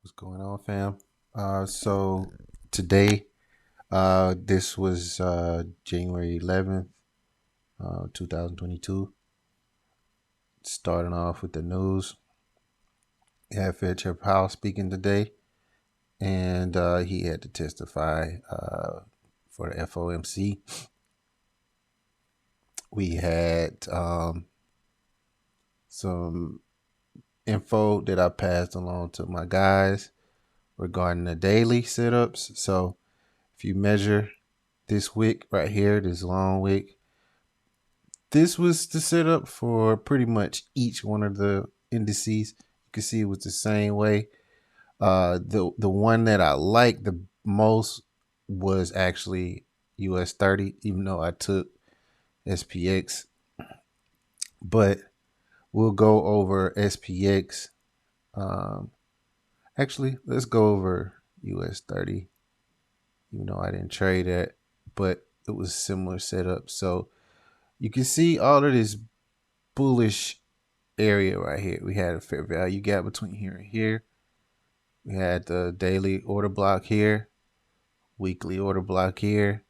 What's going on, fam? So today, this was January 11th, 2022. Starting off with the news, we had Fed Chair Powell speaking today, and he had to testify for the FOMC. We had some info that I passed along to my guys regarding the daily sit-ups. So if you measure this wick right here, this long wick, this was the setup for pretty much each one of the indices. You can see it was the same way. The one that I liked the most was actually US 30, even though I took SPX. But we'll go over SPX. Um, Actually, let's go over US 30, even though I didn't trade that, but it was similar setup. So you can see all of this bullish area right here. We had a fair value gap between here and here. We had the daily order block here, weekly order block here,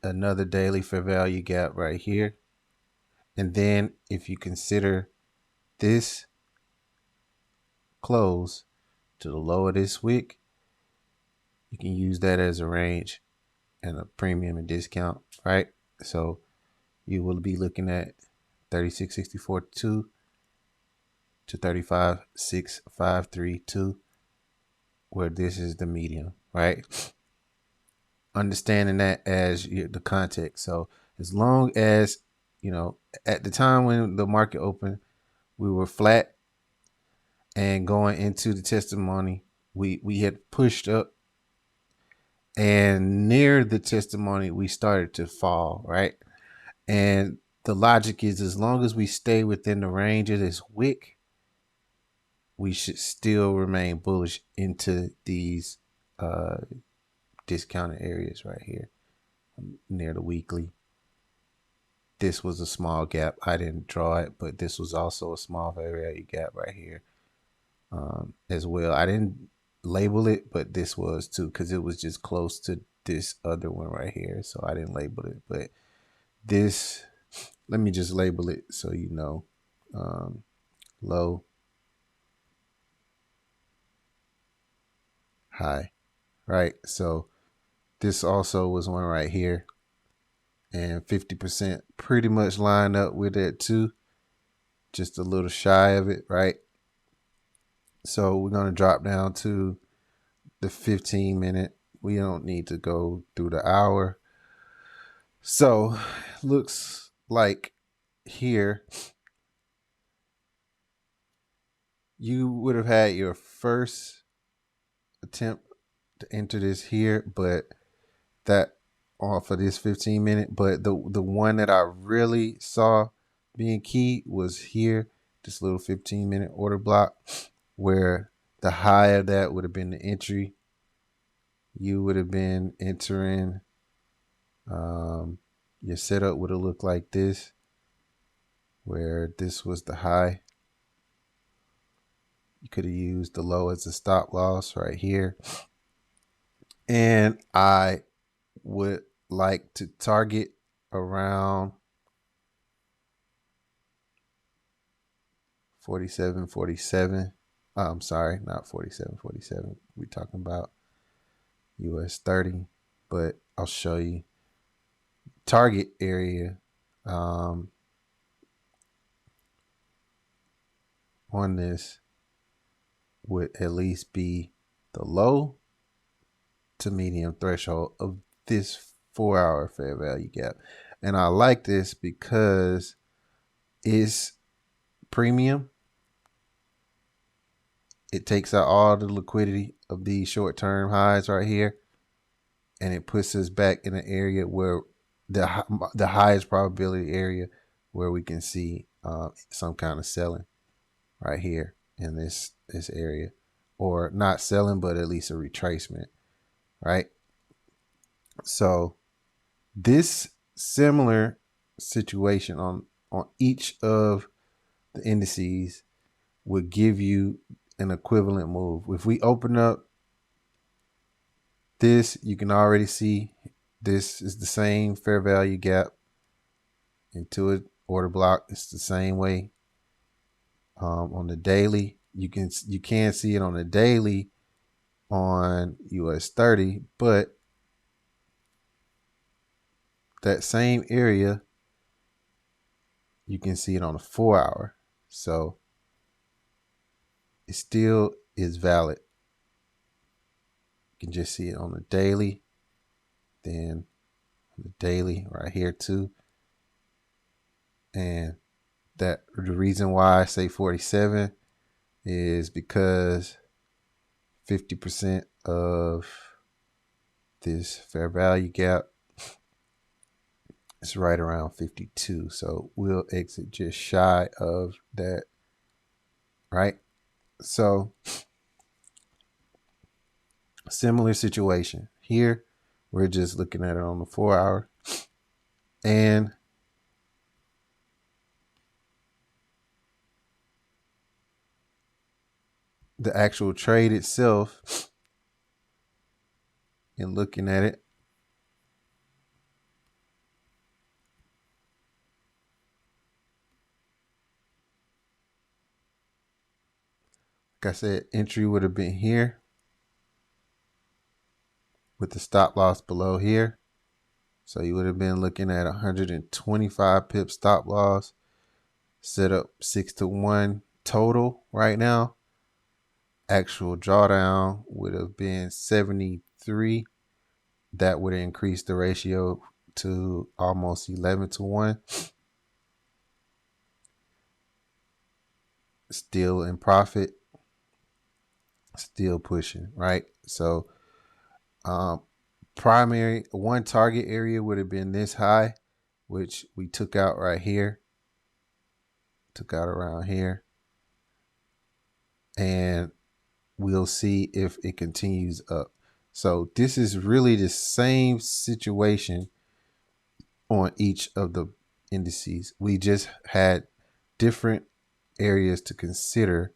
another daily fair value gap right here. And then if you consider this close to the low of this wick, you can use that as a range and a premium and discount, right? So you will be looking at 36.64.2 to 35.653.2, where this is the medium, right? Understanding that as the context. So as long as, at the time when the market opened, we were flat, and going into the testimony, we had pushed up, and near the testimony, we started to fall, right? And the logic is, as long as we stay within the range of this wick, we should still remain bullish into these discounted areas right here near the weekly. This was a small gap. I didn't draw it, but this was also a small fair value gap right here as well. I didn't label it, but this was too, because it was just close to this other one right here. So I didn't label it, but this, let me just label it so you know. Low, high, right? So this also was one right here, and 50% pretty much lined up with it too, just a little shy of it, right? So we're going to drop down to the 15-minute. We don't need to go through the hour. So looks like here you would have had your first attempt to enter this here, but that off of this 15-minute. But the one that I really saw being key was here, this little 15-minute order block, where the high of that would have been the entry. You would have been entering, your setup would have looked like this, where this was the high. You could have used the low as a stop loss right here. And I would like to target around 47.47. I'm sorry, not 47.47. We're talking about US 30, but I'll show you. Target area on this would at least be the low to medium threshold of this 4-hour fair value gap. And I like this because it's premium. It takes out all the liquidity of these short-term highs right here, and it puts us back in an area where the highest probability area where we can see some kind of selling right here in this area, or not selling, but at least a retracement, right? So this similar situation on each of the indices would give you an equivalent move. If we open up this, you can already see this is the same fair value gap into an order block. It's the same way on the daily. You can see it on the daily on US 30, but that same area you can see it on a 4-hour. So it still is valid. You can just see it on the daily, then on the daily right here too. And that the reason why I say 47 is because 50% of this fair value gap is right around 52. So we'll exit just shy of that, right? So similar situation here. We're just looking at it on the 4-hour, and the actual trade itself, and looking at it, like I said, entry would have been here with the stop loss below here. So you would have been looking at 125 pip stop loss, set up 6-to-1 total right now. Actual drawdown would have been 73. That would increase the ratio to almost 11-to-1. Still in profit, still pushing, right? So primary one target area would have been this high, which we took out right here, took out around here, and we'll see if it continues up. So this is really the same situation on each of the indices. We just had different areas to consider,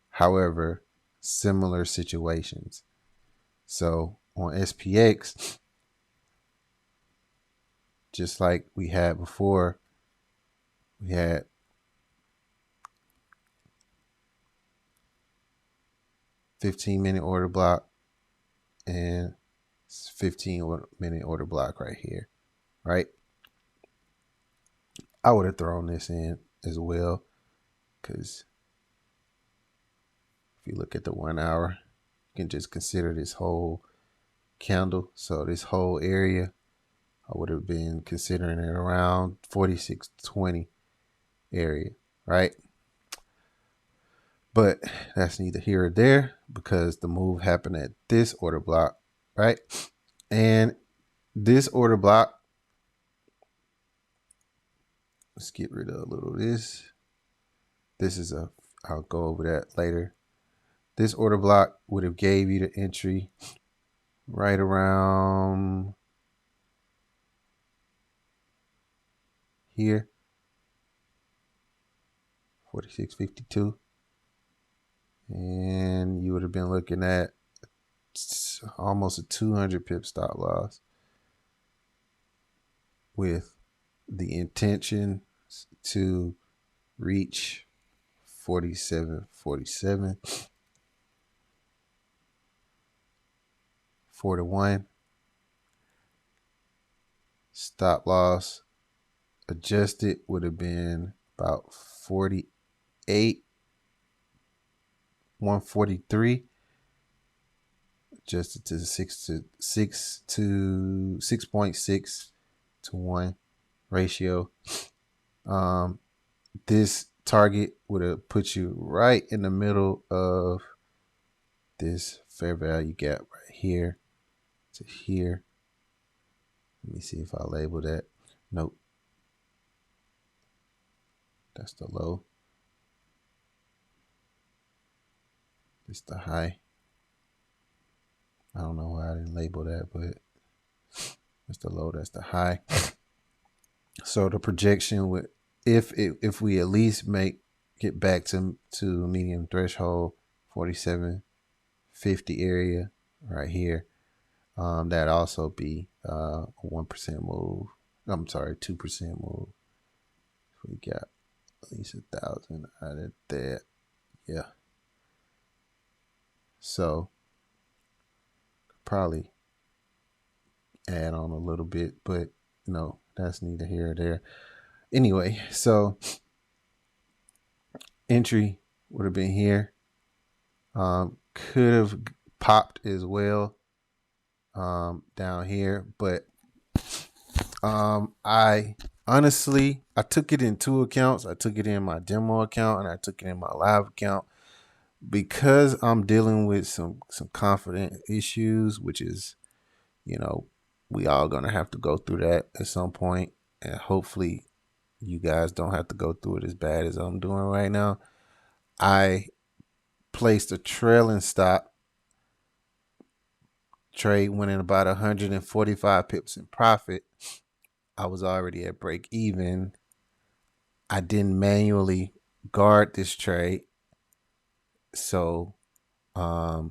however, similar situations. So on SPX, just like we had before, we had $15-minute order block and 15-minute order block right here, right? I would have thrown this in as well, because if you look at the 1 hour, you can just consider this whole candle. So this whole area, I would have been considering it around 46.20 area, right? But that's neither here or there, because the move happened at this order block, right? And this order block, let's get rid of a little of this. This is I'll go over that later. This order block would have gave you the entry right around here, 46.52. And you would have been looking at almost a 200 pip stop loss with the intention to reach 47.47, 4-to-1. Stop loss adjusted would have been about 48, 143, adjusted to 6.6-to-1 ratio. This target would have put you right in the middle of this fair value gap right here to here. Let me see if I label that. Nope. That's the low. It's the high. I don't know why I didn't label that, but it's the low, that's the high. So the projection would, if we at least make get back to medium threshold 47.50 area right here. That also be a 1% move. I'm sorry, 2% move. We got at least 1,000 out of that. Yeah. So probably add on a little bit, but no, that's neither here or there. Anyway, so entry would have been here. Could have popped as well down here, but I honestly, I took it in two accounts. I took it in my demo account and I took it in my live account because I'm dealing with some confident issues, which is, we all gonna have to go through that at some point, and hopefully you guys don't have to go through it as bad as I'm doing right now. I placed a trailing stop. Trade went in about 145 pips in profit. I was already at break even. I didn't manually guard this trade. So I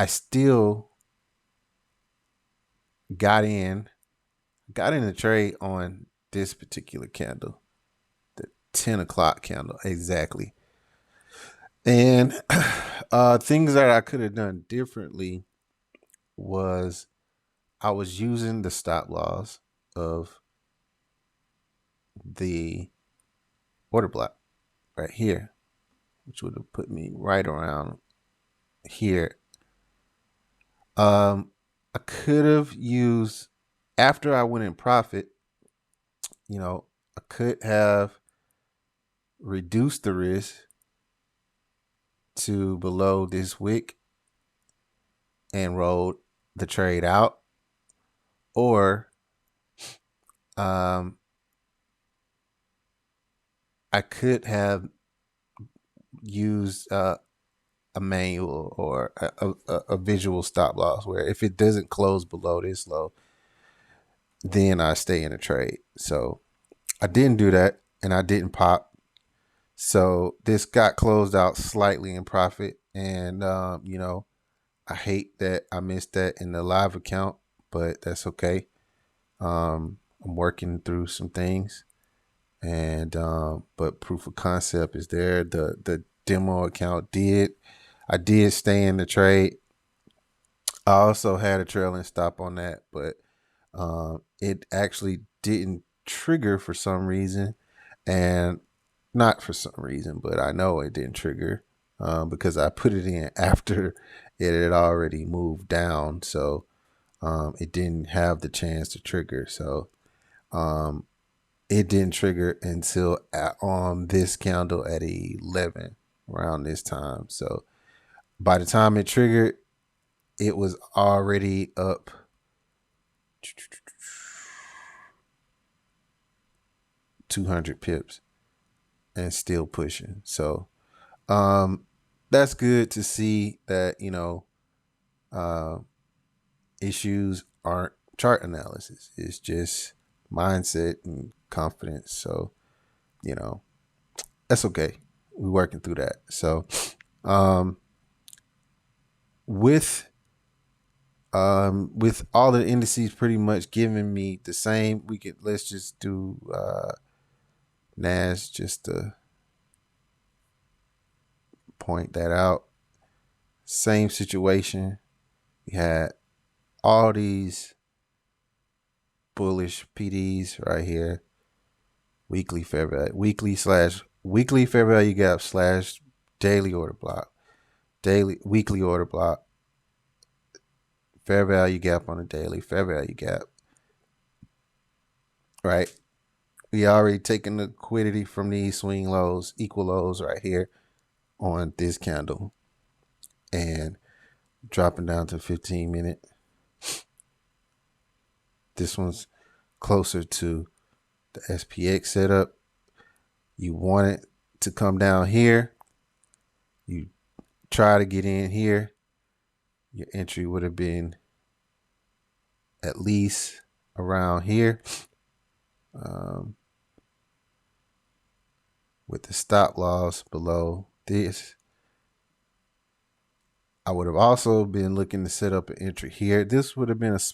still got in the trade on this particular candle, the 10 o'clock candle, exactly. And things that I could have done differently was I was using the stop loss of the order block right here, which would have put me right around here. I could have used, after I went in profit, I could have reduced the risk to below this wick and rolled the trade out, or I could have used a manual or a visual stop loss where if it doesn't close below this low, then I stay in the trade. So I didn't do that and I didn't pop. So this got closed out slightly in profit. And, I hate that I missed that in the live account, but that's okay. I'm working through some things, and but proof of concept is there. The demo account I did stay in the trade. I also had a trailing stop on that, but it actually didn't trigger for some reason, and not for some reason, but I know it didn't trigger because I put it in after it had already moved down, so it didn't have the chance to trigger. So it didn't trigger until on this candle at 11 around this time. So by the time it triggered, it was already up 200 pips and still pushing. So that's good to see that, issues aren't chart analysis. It's just mindset and confidence. So, that's okay. We're working through that. So with all the indices pretty much giving me the same, let's just do NAS just to point that out. Same situation. We had all these bullish PDs right here. Weekly fair value, weekly fair value gap / daily order block, weekly order block, fair value gap on a daily, fair value gap. Right. We already taken the liquidity from these swing lows, equal lows right here on this candle, and dropping down to 15-minute. This one's closer to the SPX setup. You want it to come down here. You try to get in here. Your entry would have been at least around here. with the stop loss below this. I would have also been looking to set up an entry here. This would have been this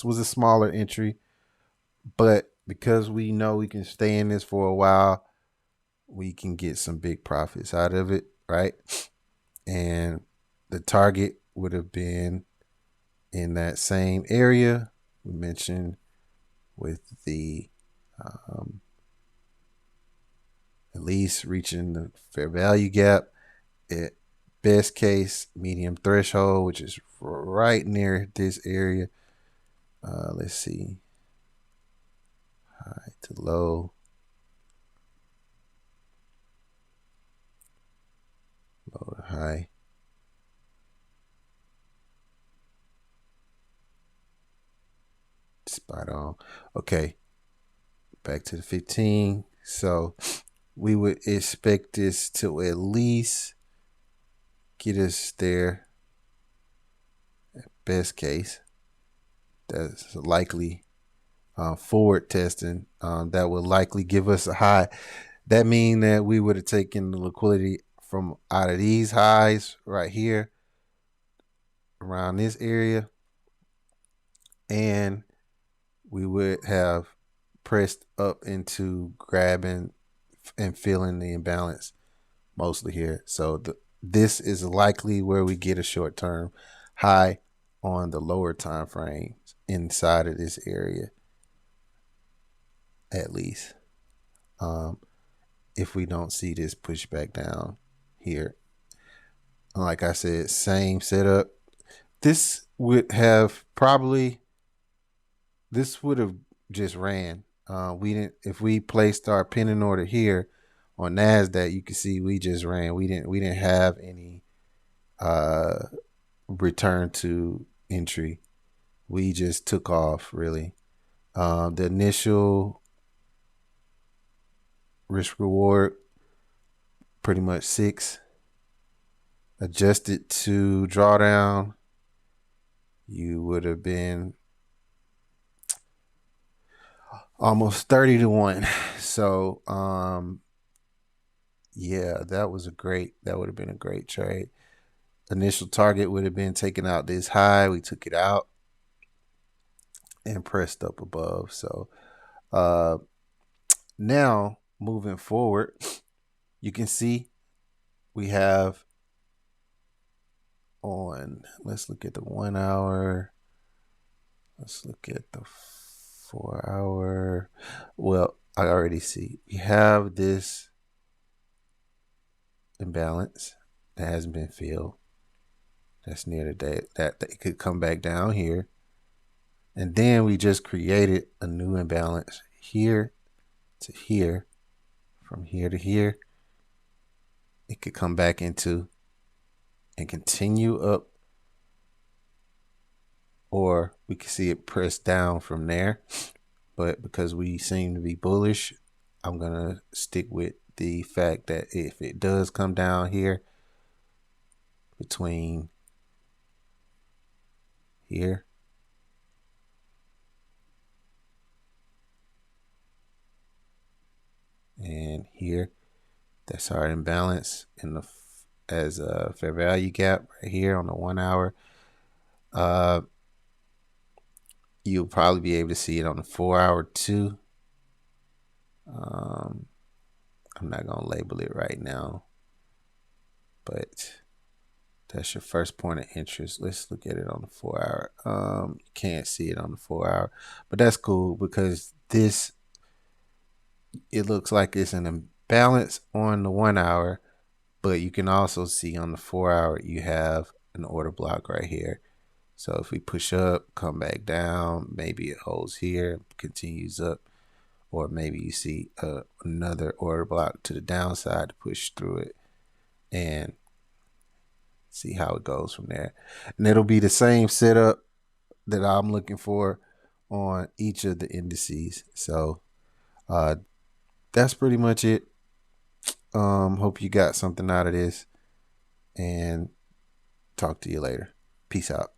was a smaller entry, but because we know we can stay in this for a while, we can get some big profits out of it, right? And the target would have been in that same area we mentioned with the at least reaching the fair value gap at best case medium threshold, which is right near this area. Let's see, high to low, low to high. Spot on. Okay, back to the 15. So we would expect this to at least get us there at best case. That's likely forward testing. That would likely give us a high. That means that we would have taken the liquidity from out of these highs right here around this area, and we would have pressed up into grabbing and filling the imbalance mostly here. So this is likely where we get a short-term high on the lower time frames inside of this area, at least. If we don't see this push back down here. Like I said, same setup. This would have just ran. We didn't, if we placed our pending order here on NASDAQ, you can see we just ran. We didn't have any return to entry. We just took off, really. The initial risk reward, pretty much 6. Adjusted to drawdown, you would have been almost 30 to 1. So yeah, that would have been a great trade. Initial target would have been taking out this high. We took it out and pressed up above. So now moving forward, you can see we have on, let's look at the 1 hour. Let's look at the 4 hour. Well, I already see we have this imbalance that hasn't been filled. That's near the day that it could come back down here. And then we just created a new imbalance here to here, from here to here. It could come back into and continue up, or we can see it press down from there. But because we seem to be bullish, I'm going to stick with the fact that if it does come down here between here and here, that's our imbalance in the as a fair value gap right here on the 1 hour. You'll probably be able to see it on the 4 hour too. I'm not gonna label it right now, but that's your first point of interest. Let's look at it on the 4 hour. You can't see it on the 4 hour, but that's cool because it looks like it's an imbalance on the 1 hour, but you can also see on the 4 hour you have an order block right here. So if we push up, come back down, maybe it holds here, continues up, or maybe you see another order block to the downside to push through it and see how it goes from there. And it'll be the same setup that I'm looking for on each of the indices. So that's pretty much it. Hope you got something out of this, and talk to you later. Peace out.